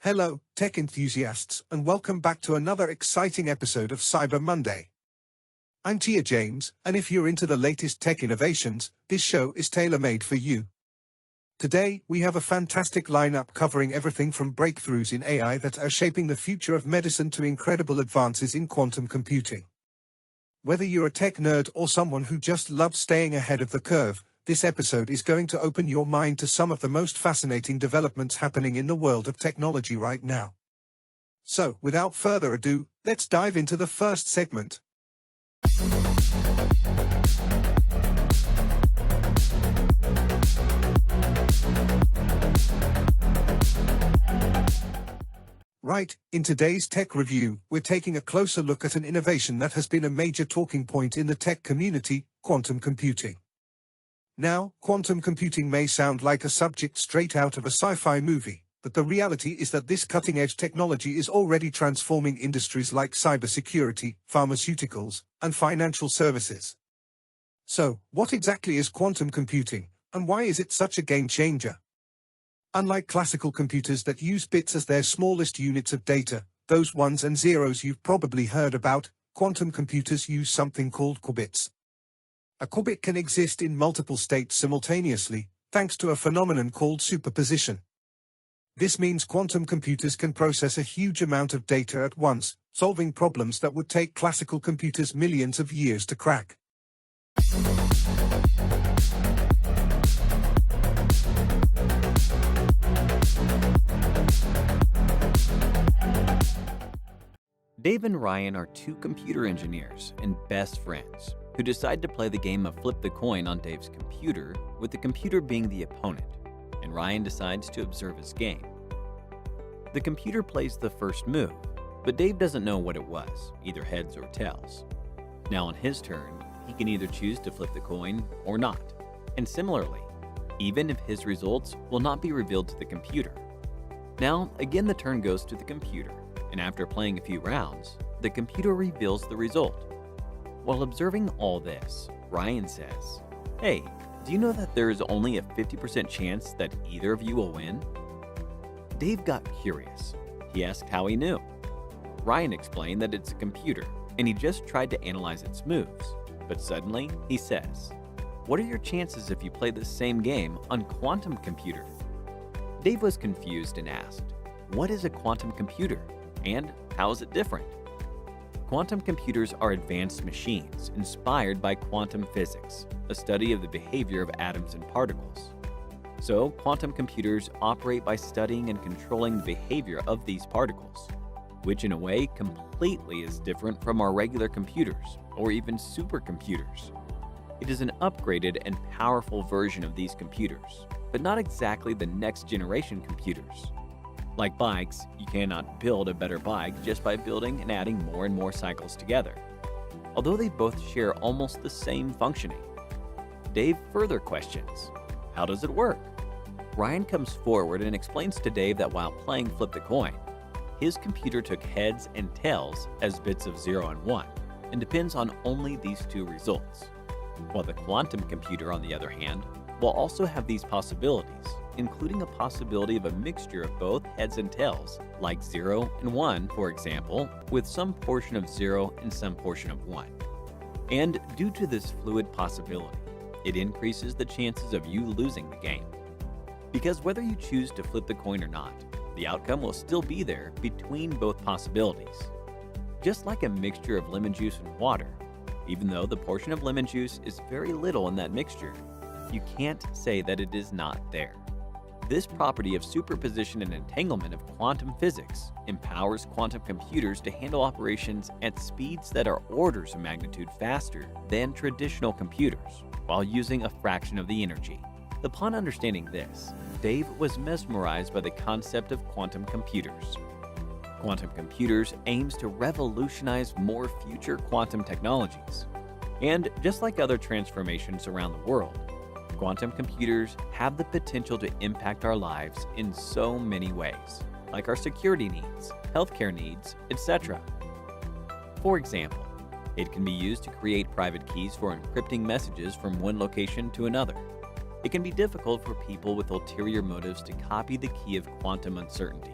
Hello, tech enthusiasts, and welcome back to another exciting episode of Cyber Monday. I'm Tia James, and if you're into the latest tech innovations, this show is tailor-made for you. Today, we have a fantastic lineup covering everything from breakthroughs in AI that are shaping the future of medicine to incredible advances in quantum computing. Whether you're a tech nerd or someone who just loves staying ahead of the curve, this episode is going to open your mind to some of the most fascinating developments happening in the world of technology right now. So, without further ado, let's dive into the first segment. Right, in today's tech review, we're taking a closer look at an innovation that has been a major talking point in the tech community: quantum computing. Now, quantum computing may sound like a subject straight out of a sci-fi movie, but the reality is that this cutting-edge technology is already transforming industries like cybersecurity, pharmaceuticals, and financial services. So, what exactly is quantum computing, and why is it such a game-changer? Unlike classical computers that use bits as their smallest units of data, those ones and zeros you've probably heard about, quantum computers use something called qubits. A qubit can exist in multiple states simultaneously, thanks to a phenomenon called superposition. This means quantum computers can process a huge amount of data at once, solving problems that would take classical computers millions of years to crack. Dave and Ryan are two computer engineers and best friends who decide to play the game of flip the coin on Dave's computer, with the computer being the opponent, and Ryan decides to observe his game. The computer plays the first move, but Dave doesn't know what it was, either heads or tails. Now on his turn, he can either choose to flip the coin or not, and similarly, even if his results will not be revealed to the computer. Now, again the turn goes to the computer, and after playing a few rounds, the computer reveals the result. While observing all this, Ryan says, "Hey, do you know that there is only a 50% chance that either of you will win?" Dave got curious. He asked how he knew. Ryan explained that it's a computer, and he just tried to analyze its moves. But suddenly, he says, "What are your chances if you play the same game on quantum computer?" Dave was confused and asked, "What is a quantum computer? And how is it different?" Quantum computers are advanced machines inspired by quantum physics, a study of the behavior of atoms and particles. So, quantum computers operate by studying and controlling the behavior of these particles, which in a way completely is different from our regular computers, or even supercomputers. It is an upgraded and powerful version of these computers, but not exactly the next generation computers. Like bikes, you cannot build a better bike just by building and adding more and more cycles together, although they both share almost the same functioning. Dave further questions, how does it work? Ryan comes forward and explains to Dave that while playing Flip the Coin, his computer took heads and tails as bits of 0 and 1, and depends on only these two results. While the quantum computer, on the other hand, will also have these possibilities, including a possibility of a mixture of both heads and tails, like 0 and 1, for example, with some portion of 0 and some portion of 1. And due to this fluid possibility, it increases the chances of you losing the game. Because whether you choose to flip the coin or not, the outcome will still be there between both possibilities. Just like a mixture of lemon juice and water, even though the portion of lemon juice is very little in that mixture, you can't say that it is not there. This property of superposition and entanglement of quantum physics empowers quantum computers to handle operations at speeds that are orders of magnitude faster than traditional computers, while using a fraction of the energy. Upon understanding this, Dave was mesmerized by the concept of quantum computers. Quantum computers aims to revolutionize more future quantum technologies. And just like other transformations around the world, quantum computers have the potential to impact our lives in so many ways, like our security needs, healthcare needs, etc. For example, it can be used to create private keys for encrypting messages from one location to another. It can be difficult for people with ulterior motives to copy the key of quantum uncertainty.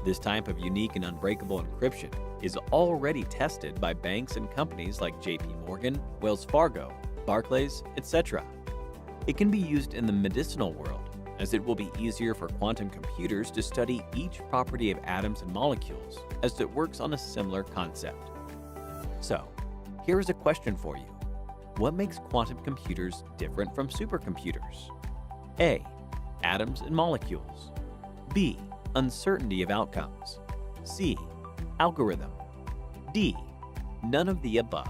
This type of unique and unbreakable encryption is already tested by banks and companies like JP Morgan, Wells Fargo, Barclays, etc. It can be used in the medicinal world, as it will be easier for quantum computers to study each property of atoms and molecules, as it works on a similar concept. So, here is a question for you. What makes quantum computers different from supercomputers? A. Atoms and molecules. B. Uncertainty of outcomes. C. Algorithm. D. None of the above.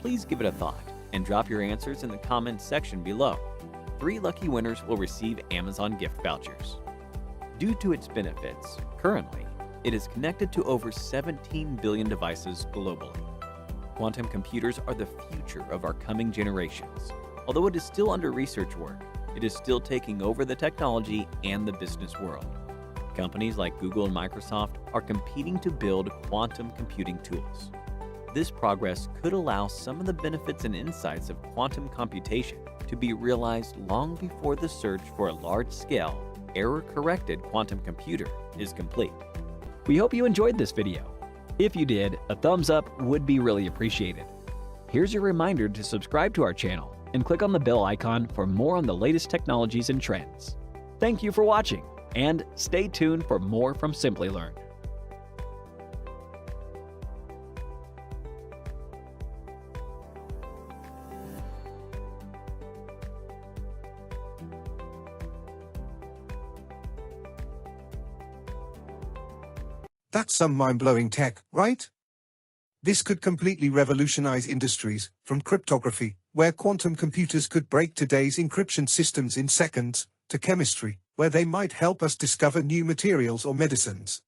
Please give it a thought and drop your answers in the comments section below. 3 lucky winners will receive Amazon gift vouchers. Due to its benefits, currently, it is connected to over 17 billion devices globally. Quantum computers are the future of our coming generations. Although it is still under research work, it is still taking over the technology and the business world. Companies like Google and Microsoft are competing to build quantum computing tools. This progress could allow some of the benefits and insights of quantum computation to be realized long before the search for a large-scale, error-corrected quantum computer is complete. We hope you enjoyed this video. If you did, a thumbs up would be really appreciated. Here's your reminder to subscribe to our channel and click on the bell icon for more on the latest technologies and trends. Thank you for watching, and stay tuned for more from Simplilearn. That's some mind-blowing tech, right? This could completely revolutionize industries, from cryptography, where quantum computers could break today's encryption systems in seconds, to chemistry, where they might help us discover new materials or medicines.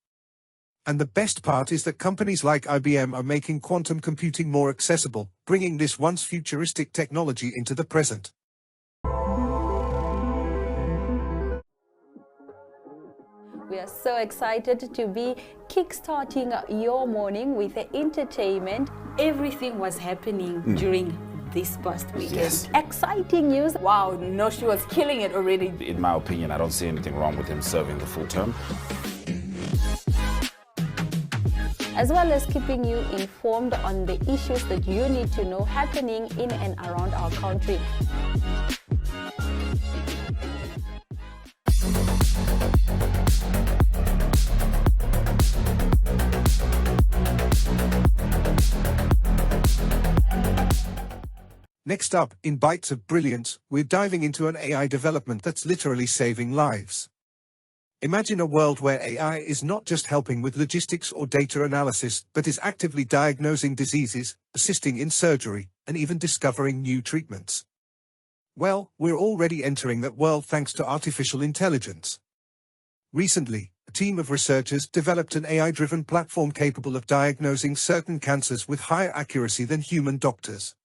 And the best part is that companies like IBM are making quantum computing more accessible, bringing this once futuristic technology into the present. We are so excited to be kickstarting your morning with the entertainment. Everything was happening during this past weekend. Yes. Exciting news. Wow, no, she was killing it already. In my opinion, I don't see anything wrong with him serving the full term. As well as keeping you informed on the issues that you need to know happening in and around our country. Next up, in Bites of Brilliance, we're diving into an AI development that's literally saving lives. Imagine a world where AI is not just helping with logistics or data analysis, but is actively diagnosing diseases, assisting in surgery, and even discovering new treatments. Well, we're already entering that world thanks to artificial intelligence. Recently, a team of researchers developed an AI-driven platform capable of diagnosing certain cancers with higher accuracy than human doctors.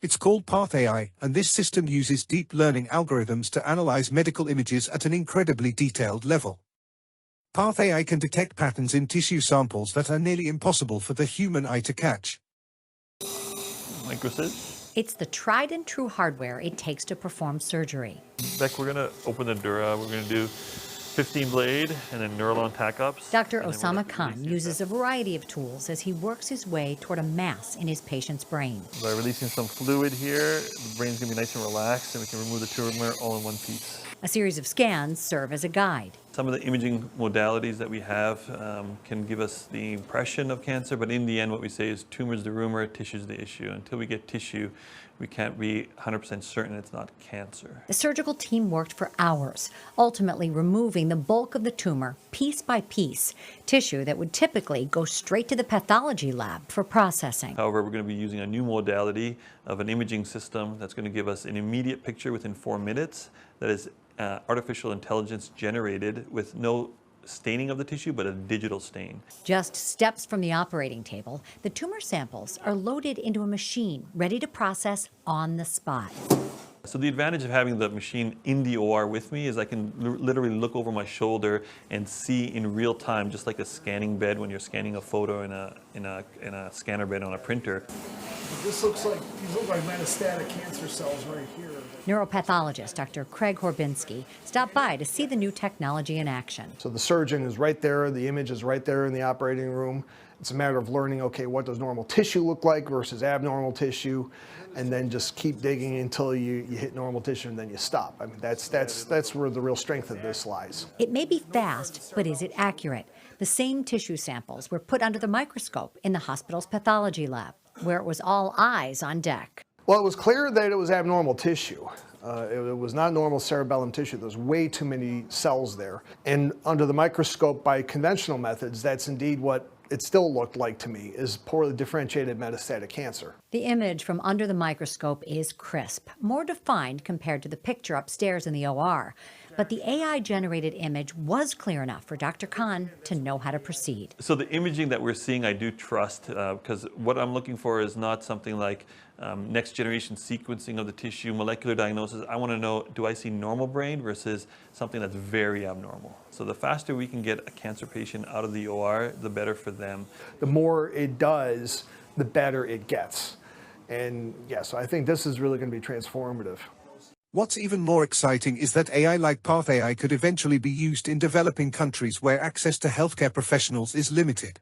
It's called PathAI, and this system uses deep learning algorithms to analyze medical images at an incredibly detailed level. PathAI can detect patterns in tissue samples that are nearly impossible for the human eye to catch. Microsis. It's the tried and true hardware it takes to perform surgery. Beck, we're going to open the dura. We're going to do 15 blade and then Neuralon tack-ups. Dr. Osama Khan uses a variety of tools as he works his way toward a mass in his patient's brain. By releasing some fluid here, the brain's going to be nice and relaxed, and we can remove the tumor all in one piece. A series of scans serve as a guide. Some of the imaging modalities that we have can give us the impression of cancer, but in the end what we say is tumor's the rumor, tissue's the issue. Until we get tissue, we can't be 100% certain it's not cancer. The surgical team worked for hours, ultimately removing the bulk of the tumor, piece by piece, tissue that would typically go straight to the pathology lab for processing. However, we're going to be using a new modality of an imaging system that's going to give us an immediate picture within 4 minutes that is artificial intelligence generated with no staining of the tissue, but a digital stain. Just steps from the operating table, the tumor samples are loaded into a machine ready to process on the spot. So the advantage of having the machine in the OR with me is I can literally look over my shoulder and see in real time, just like a scanning bed when you're scanning a photo in a scanner bed on a printer. This looks like, these look like metastatic cancer cells right here. Neuropathologist Dr. Craig Horbinski stopped by to see the new technology in action. So the surgeon is right there, the image is right there in the operating room. It's a matter of learning, okay, what does normal tissue look like versus abnormal tissue, and then just keep digging until you hit normal tissue and then you stop. I mean, that's where the real strength of this lies. It may be fast, but is it accurate? The same tissue samples were put under the microscope in the hospital's pathology lab, where it was all eyes on deck. Well, it was clear that it was abnormal tissue. It was not normal cerebellum tissue. There was way too many cells there. And under the microscope, by conventional methods, that's indeed what it still looked like to me, is poorly differentiated metastatic cancer. The image from under the microscope is crisp, more defined compared to the picture upstairs in the OR. But the AI-generated image was clear enough for Dr. Khan to know how to proceed. So the imaging that we're seeing, I do trust, because what I'm looking for is not something like next generation sequencing of the tissue, molecular diagnosis. I want to know, do I see normal brain versus something that's very abnormal? So the faster we can get a cancer patient out of the OR, the better for them. The more it does, the better it gets. And yeah, so I think this is really going to be transformative. What's even more exciting is that AI like PathAI could eventually be used in developing countries where access to healthcare professionals is limited.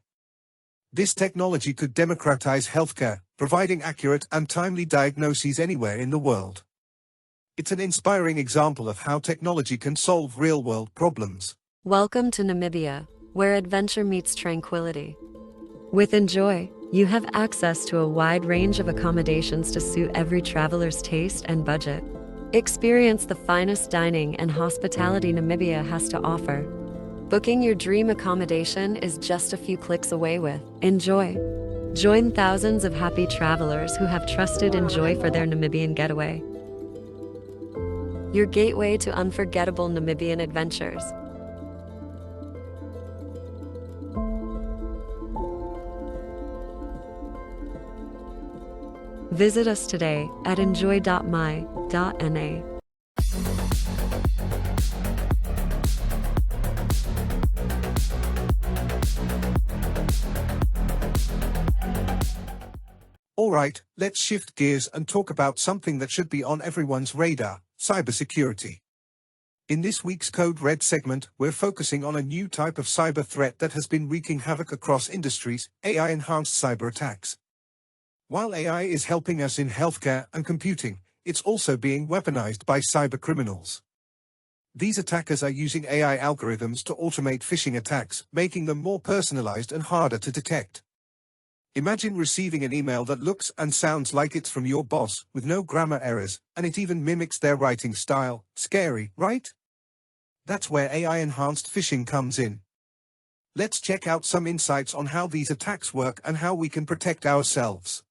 This technology could democratize healthcare, providing accurate and timely diagnoses anywhere in the world. It's an inspiring example of how technology can solve real-world problems. Welcome to Namibia, where adventure meets tranquility. With Enjoy, you have access to a wide range of accommodations to suit every traveler's taste and budget. Experience the finest dining and hospitality Namibia has to offer. Booking your dream accommodation is just a few clicks away with Enjoy. Join thousands of happy travelers who have trusted Enjoy for their Namibian getaway. Your gateway to unforgettable Namibian adventures. Visit us today at enjoy.my.na. All right, let's shift gears and talk about something that should be on everyone's radar: cybersecurity. In this week's Code Red segment, we're focusing on a new type of cyber threat that has been wreaking havoc across industries: AI-enhanced cyber attacks. While AI is helping us in healthcare and computing, it's also being weaponized by cyber criminals. These attackers are using AI algorithms to automate phishing attacks, making them more personalized and harder to detect. Imagine receiving an email that looks and sounds like it's from your boss, with no grammar errors, and it even mimics their writing style. Scary, right? That's where AI-enhanced phishing comes in. Let's check out some insights on how these attacks work and how we can protect ourselves.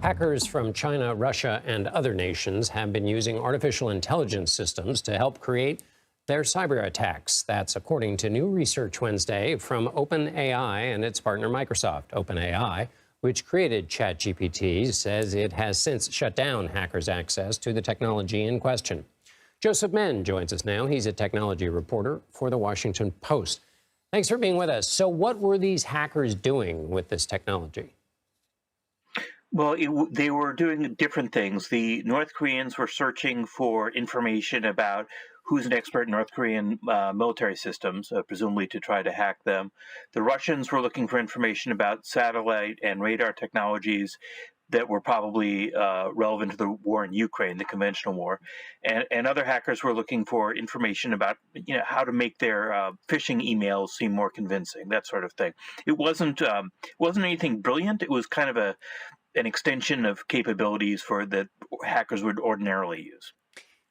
Hackers from China, Russia, and other nations have been using artificial intelligence systems to help create their cyber attacks. That's according to new research Wednesday from OpenAI and its partner Microsoft. OpenAI, which created ChatGPT, says it has since shut down hackers' access to the technology in question. Joseph Menn joins us now. He's a technology reporter for The Washington Post. Thanks for being with us. So what were these hackers doing with this technology? Well, they were doing different things. The North Koreans were searching for information about who's an expert in North Korean military systems, presumably to try to hack them. The Russians were looking for information about satellite and radar technologies that were probably relevant to the war in Ukraine, the conventional war, and other hackers were looking for information about how to make their phishing emails seem more convincing, that sort of thing. It wasn't anything brilliant. It was kind of an extension of capabilities that hackers would ordinarily use.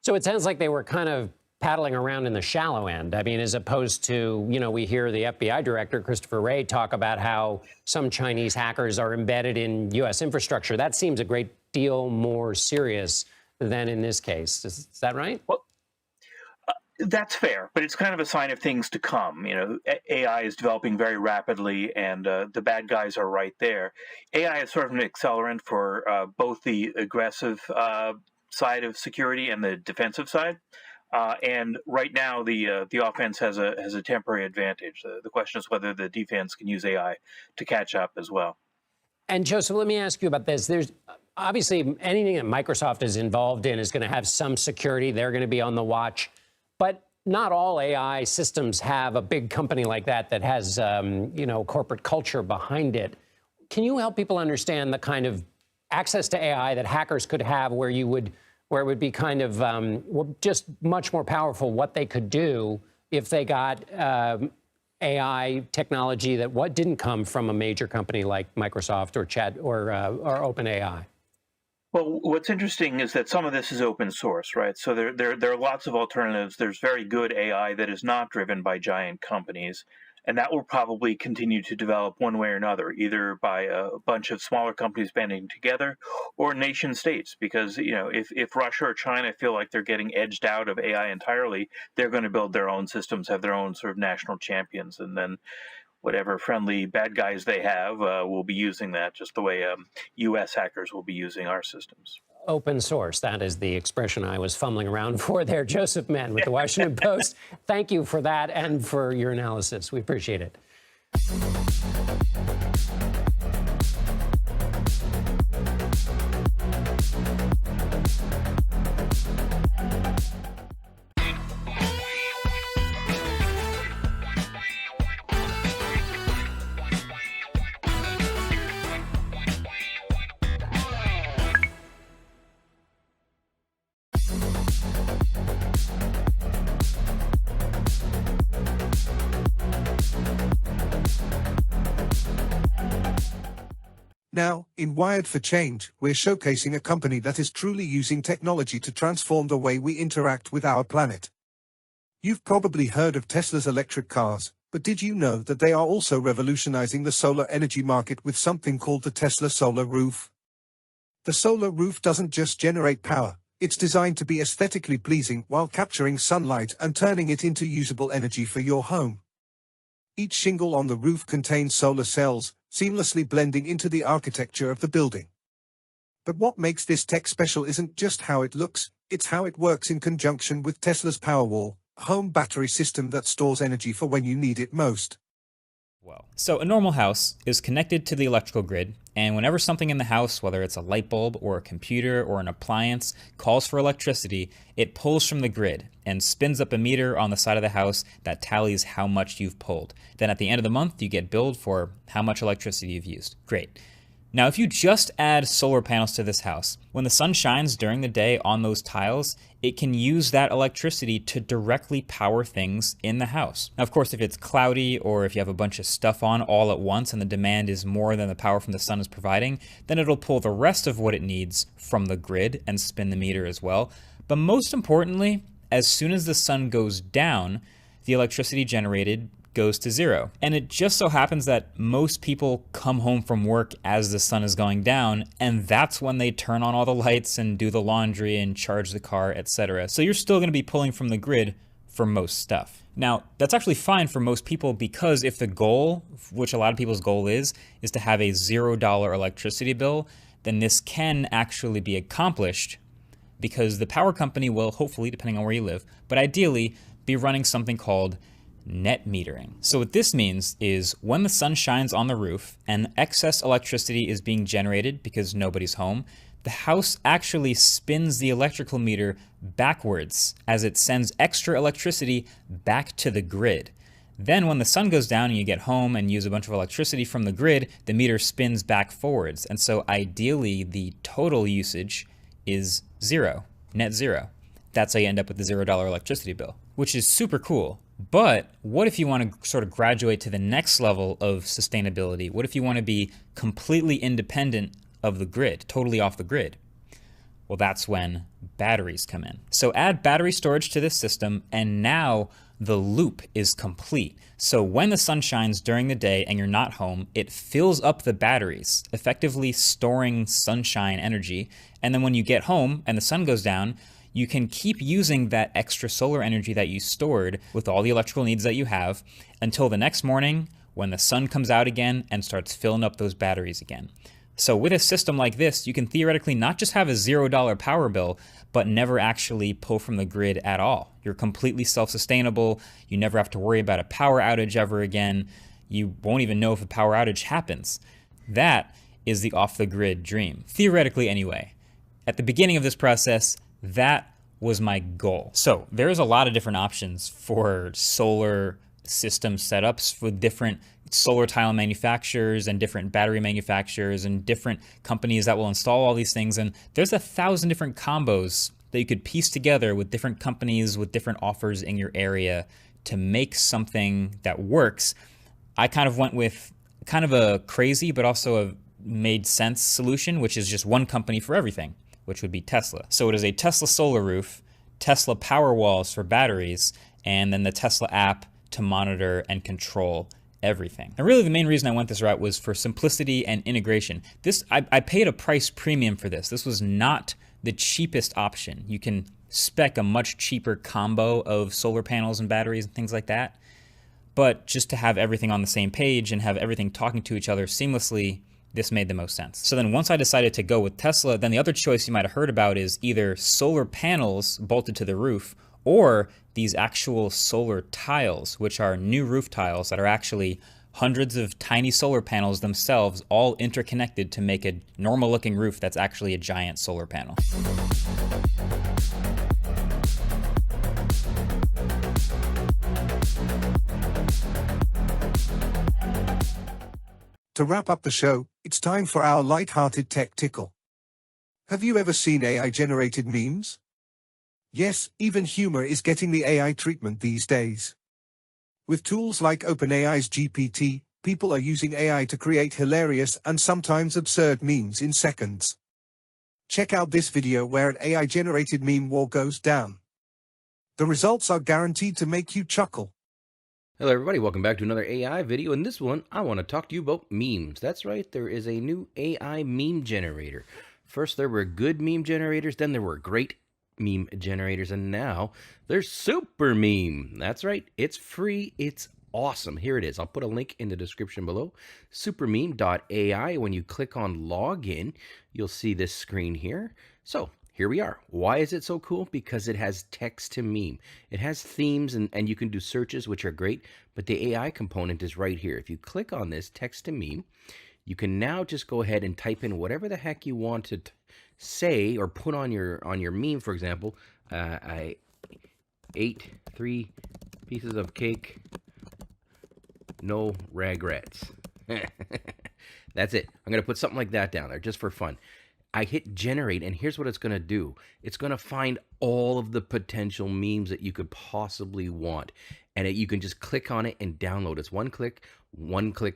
So it sounds like they were kind of paddling around in the shallow end. I mean, as opposed to, we hear the FBI director, Christopher Wray, talk about how some Chinese hackers are embedded in U.S. infrastructure. That seems a great deal more serious than in this case. Is that right? Well, that's fair, but it's kind of a sign of things to come. AI is developing very rapidly, and the bad guys are right there. AI is sort of an accelerant for both the aggressive side of security and the defensive side. And right now, the offense has a temporary advantage. The question is whether the defense can use AI to catch up as well. And Joseph, let me ask you about this. There's obviously anything that Microsoft is involved in is going to have some security. They're going to be on the watch. But not all AI systems have a big company like that that has, corporate culture behind it. Can you help people understand the kind of access to AI that hackers could have where it would be kind of just much more powerful what they could do if they got AI technology that didn't come from a major company like Microsoft or OpenAI? Well, what's interesting is that some of this is open source, right? So there are lots of alternatives. There's very good AI that is not driven by giant companies, and that will probably continue to develop one way or another, either by a bunch of smaller companies banding together or nation states. Because if Russia or China feel like they're getting edged out of AI entirely, they're going to build their own systems, have their own sort of national champions, and then whatever friendly bad guys they have will be using that, just the way U.S. hackers will be using our systems. Open source, that is the expression I was fumbling around for there. Joseph Menn with the Washington Post. Thank you for that and for your analysis. We appreciate it. Now, in Wired for Change, we're showcasing a company that is truly using technology to transform the way we interact with our planet. You've probably heard of Tesla's electric cars, but did you know that they are also revolutionizing the solar energy market with something called the Tesla Solar Roof? The solar roof doesn't just generate power, it's designed to be aesthetically pleasing while capturing sunlight and turning it into usable energy for your home. Each shingle on the roof contains solar cells, seamlessly blending into the architecture of the building. But what makes this tech special isn't just how it looks, it's how it works in conjunction with Tesla's Powerwall, a home battery system that stores energy for when you need it most. So a normal house is connected to the electrical grid, and whenever something in the house, whether it's a light bulb or a computer or an appliance, calls for electricity, it pulls from the grid and spins up a meter on the side of the house that tallies how much you've pulled. Then at the end of the month, you get billed for how much electricity you've used. Great. Now, if you just add solar panels to this house, when the sun shines during the day on those tiles, it can use that electricity to directly power things in the house. Now, of course, if it's cloudy or if you have a bunch of stuff on all at once and the demand is more than the power from the sun is providing, then it'll pull the rest of what it needs from the grid and spin the meter as well. But most importantly, as soon as the sun goes down, the electricity generated goes to zero. And it just so happens that most people come home from work as the sun is going down, and that's when they turn on all the lights and do the laundry and charge the car, etc. So you're still going to be pulling from the grid for most stuff. Now, that's actually fine for most people, because if the goal, which a lot of people's goal is to have a $0 electricity bill, then this can actually be accomplished, because the power company will hopefully, depending on where you live, but ideally be running something called net metering. So what this means is when the sun shines on the roof and excess electricity is being generated because nobody's home, the house actually spins the electrical meter backwards as it sends extra electricity back to the grid. Then when the sun goes down and you get home and use a bunch of electricity from the grid, the meter spins back forwards. And so ideally the total usage is zero, net zero. That's how you end up with the $0 electricity bill, which is super cool. But what if you want to sort of graduate to the next level of sustainability? What if you want to be completely independent of the grid, totally off the grid? Well, that's when batteries come in. So add battery storage to this system, and now the loop is complete. So when the sun shines during the day and you're not home, it fills up the batteries, effectively storing sunshine energy. And then when you get home and the sun goes down, you can keep using that extra solar energy that you stored with all the electrical needs that you have until the next morning when the sun comes out again and starts filling up those batteries again. So with a system like this, you can theoretically not just have a $0 power bill, but never actually pull from the grid at all. You're completely self-sustainable. You never have to worry about a power outage ever again. You won't even know if a power outage happens. That is the off-the-grid dream, theoretically anyway. At the beginning of this process, that was my goal. So there's a lot of different options for solar system setups with different solar tile manufacturers and different battery manufacturers and different companies that will install all these things. And there's 1,000 different combos that you could piece together with different companies with different offers in your area to make something that works. I kind of went with kind of a crazy but also a made sense solution, which is just one company for everything, which would be Tesla. So it is a Tesla solar roof, Tesla power walls for batteries, and then the Tesla app to monitor and control everything. And really the main reason I went this route was for simplicity and integration. I paid a price premium for this. This was not the cheapest option. You can spec a much cheaper combo of solar panels and batteries and things like that. But just to have everything on the same page and have everything talking to each other seamlessly, this made the most sense. So then once I decided to go with Tesla, then the other choice you might have heard about is either solar panels bolted to the roof or these actual solar tiles, which are new roof tiles that are actually hundreds of tiny solar panels themselves all interconnected to make a normal looking roof that's actually a giant solar panel. To wrap up the show, it's time for our light-hearted tech tickle. Have you ever seen AI-generated memes? Yes, even humor is getting the AI treatment these days. With tools like OpenAI's GPT, people are using AI to create hilarious and sometimes absurd memes in seconds. Check out this video where an AI-generated meme war goes down. The results are guaranteed to make you chuckle. Hello everybody, welcome back to another AI video. In this one, I want to talk to you about memes. That's right, there is a new AI meme generator. First there were good meme generators, then there were great meme generators, and now there's Super Meme. That's right, it's free, it's awesome. Here it is. I'll put a link in the description below. Supermeme.ai. When you click on login, you'll see this screen here. So here we are. Why is it so cool? Because it has text to meme. It has themes and you can do searches, which are great, but the AI component is right here. If you click on this text to meme, you can now just go ahead and type in whatever the heck you want to say or put on your meme. For example, I ate 3 pieces of cake, no regrets. That's it. I'm going to put something like that down there just for fun. I hit generate, and here's what it's going to do. It's going to find all of the potential memes that you could possibly want. And you can just click on it and download. It's one click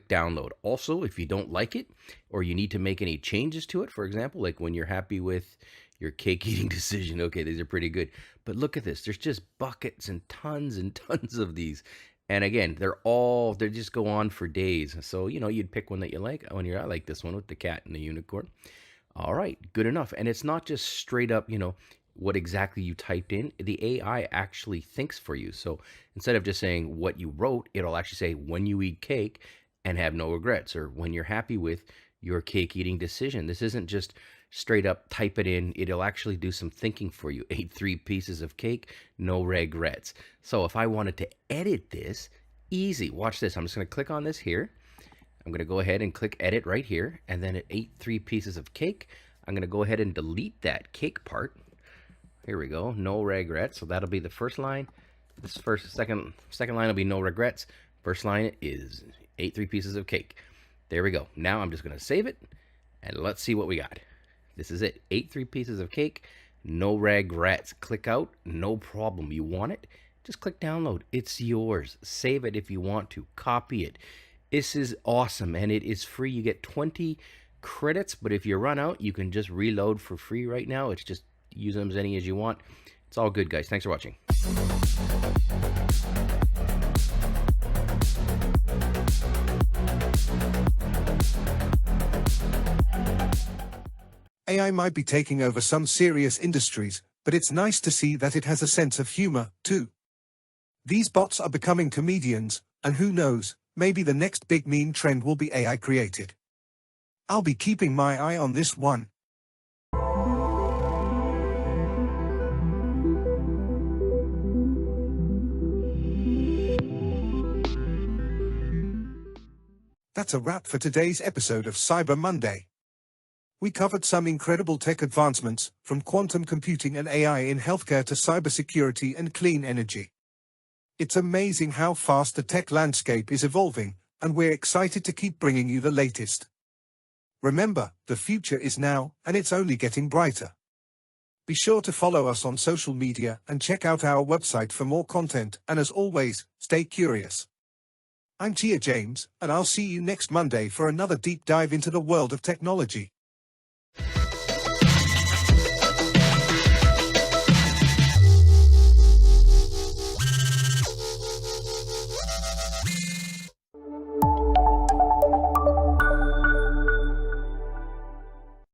download. Also, if you don't like it or you need to make any changes to it, for example, like when you're happy with your cake eating decision, okay, these are pretty good. But look at this. There's just buckets and tons of these. And again, they just go on for days. So, you know, you'd pick one that you like. I like this one with the cat and the unicorn. All right, good enough. And it's not just straight up, you know, what exactly you typed in. The AI actually thinks for you. So instead of just saying what you wrote, it'll actually say when you eat cake and have no regrets, or when you're happy with your cake eating decision. This isn't just straight up type it in. It'll actually do some thinking for you. Ate 3 pieces of cake, no regrets. So if I wanted to edit this, easy. Watch this. I'm just going to click on this here. I'm going to go ahead and click edit right here, and then it ate 3 pieces of cake. I'm going to go ahead and delete that cake part. Here we go, no regrets. So that'll be the first line. This second line will be no regrets. First line is ate 3 pieces of cake. There we go. Now I'm just going to save it, and let's see what we got. This is it. Ate 3 pieces of cake, no regrets. Click out, no problem. You want it? Just click download. It's yours. Save it if you want to. Copy it. This is awesome, and it is free. You get 20 credits, but if you run out, you can just reload for free right now. It's just use them as many as you want. It's all good, guys. Thanks for watching. AI might be taking over some serious industries, but it's nice to see that it has a sense of humor, too. These bots are becoming comedians, and who knows, maybe the next big meme trend will be AI created. I'll be keeping my eye on this one. That's a wrap for today's episode of Cyber Monday. We covered some incredible tech advancements, from quantum computing and AI in healthcare to cybersecurity and clean energy. It's amazing how fast the tech landscape is evolving, and we're excited to keep bringing you the latest. Remember, the future is now, and it's only getting brighter. Be sure to follow us on social media and check out our website for more content, and as always, stay curious. I'm Gia James, and I'll see you next Monday for another deep dive into the world of technology.